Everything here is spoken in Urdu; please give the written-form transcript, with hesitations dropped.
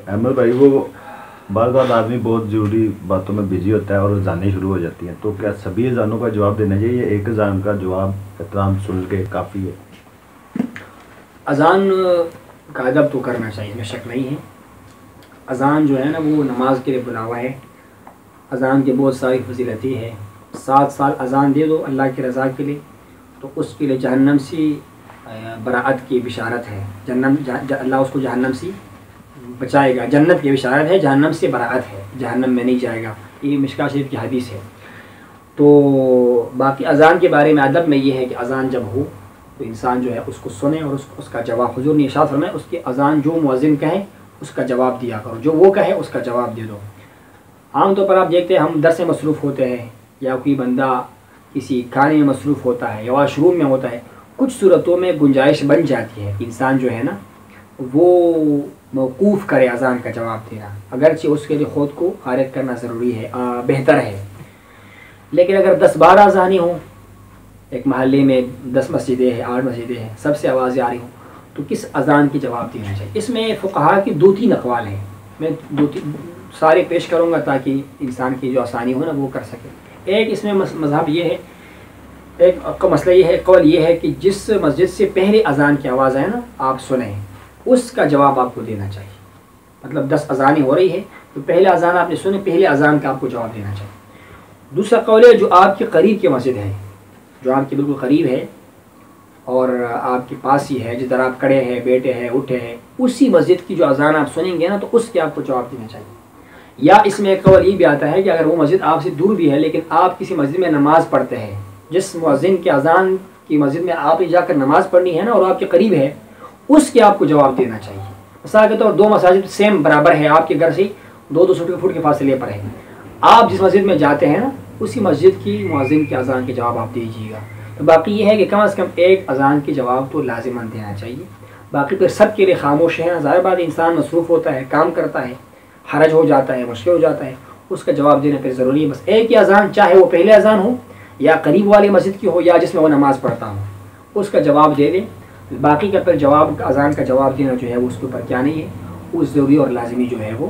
احمد بھائی وہ بعض بات آدمی بہت ضروری باتوں میں بزی ہوتا ہے اور اذانیں شروع ہو جاتی ہیں، تو کیا سبھی اذانوں کا جواب دینا چاہیے؟ ایک اذان کا جواب احترام سن کے کافی ہے؟ اذان کا ادب تو کرنا چاہیے، میں شک نہیں ہے۔ اذان جو ہے نا وہ نماز کے لیے بلاوا ہے، اذان کی بہت ساری فضیلتیں ہے۔ 7 سال اذان دے دو اللہ کی رضا کے لیے تو اس کے لیے جہنم سے براعت کی بشارت ہے، اللہ اس کو جہنم سے بچائے گا، جنت کی بشارت ہے، جہنم سے براعت ہے، جہنم میں نہیں جائے گا، یہ مشکاہ شریف کی حدیث ہے۔ تو باقی اذان کے بارے میں ادب میں یہ ہے کہ اذان جب ہو تو انسان جو ہے اس کو سنے اور اس کا جواب، حضور نے ارشاد فرمایا اس کی اذان جو مؤذن کہے اس کا جواب دیا کرو، جو وہ کہے اس کا جواب دے دو۔ عام طور پر آپ دیکھتے ہیں ہم درس میں مصروف ہوتے ہیں یا کوئی بندہ کسی کھانے میں مصروف ہوتا ہے یا واش روم میں ہوتا ہے، کچھ صورتوں میں گنجائش بن جاتی ہے انسان جو ہے نا وہ موقوف کرے اذان کا جواب دینا، اگرچہ اس کے لیے خود کو خارج کرنا ضروری ہے، بہتر ہے۔ لیکن اگر 10-12 اذانیں ہوں، ایک محلے میں 10 مسجدیں ہیں، 8 مسجدیں ہیں، سب سے آوازیں آ رہی ہوں، تو کس اذان کی جواب دینا چاہیے؟ اس میں فقہا کی 2-3 اقوال ہیں، میں 2-3 سارے پیش کروں گا تاکہ انسان کی جو آسانی ہو نا وہ کر سکے۔ ایک اس میں مذہب یہ ہے، ایک مسئلہ یہ ہے، قول یہ ہے کہ جس مسجد سے پہلے اذان کی آواز ہے نا آپ سنیں، اس کا جواب آپ کو دینا چاہیے۔ مطلب 10 اذانیں ہو رہی ہے تو پہلے اذان آپ نے سنے، پہلے اذان کا آپ کو جواب دینا چاہیے۔ دوسرا قول ہے جو آپ کے قریب کی مسجد ہے، جو آپ کے بالکل قریب ہے اور آپ کے پاس ہی ہے، جس طرح آپ کھڑے ہیں، بیٹھے ہیں، اٹھے ہیں، اسی مسجد کی جو اذان آپ سنیں گے نا تو اس کے آپ کو جواب دینا چاہیے۔ یا اس میں ایک قول یہ بھی آتا ہے کہ اگر وہ مسجد آپ سے دور بھی ہے لیکن آپ کسی مسجد میں نماز پڑھتے ہیں، جس مؤذن کے اذان کی مسجد میں آپ جا کر نماز پڑھنی ہے نا اور آپ کے قریب ہے، اس کے آپ کو جواب دینا چاہیے۔ مثال کے طور 2 مساجد سیم برابر ہے، آپ کے گھر سے 200 فٹ کے فاصلے پر ہے، آپ جس مسجد میں جاتے ہیں نا اسی مسجد کی مؤذن کے اذان کے جواب آپ دیجیے گا۔ تو باقی یہ ہے کہ کم از کم ایک اذان کے جواب تو لازماً دینا چاہیے، باقی پھر سب کے لیے خاموش ہے۔ ظاہر بات انسان مصروف ہوتا ہے، کام کرتا ہے، حرج ہو جاتا ہے، مشکل ہو جاتا ہے، اس کا جواب دینا پھر ضروری ہے۔ بس ایک ہی اذان، چاہے وہ پہلے اذان ہو یا قریب والی مسجد کی ہو یا جس میں وہ نماز پڑھتا ہوں، اس کا جواب دے دیں۔ باقی کا پھر جواب، اذان کا جواب دینا جو ہے وہ اس کے اوپر کیا نہیں ہے، وہ ضروری اور لازمی جو ہے وہ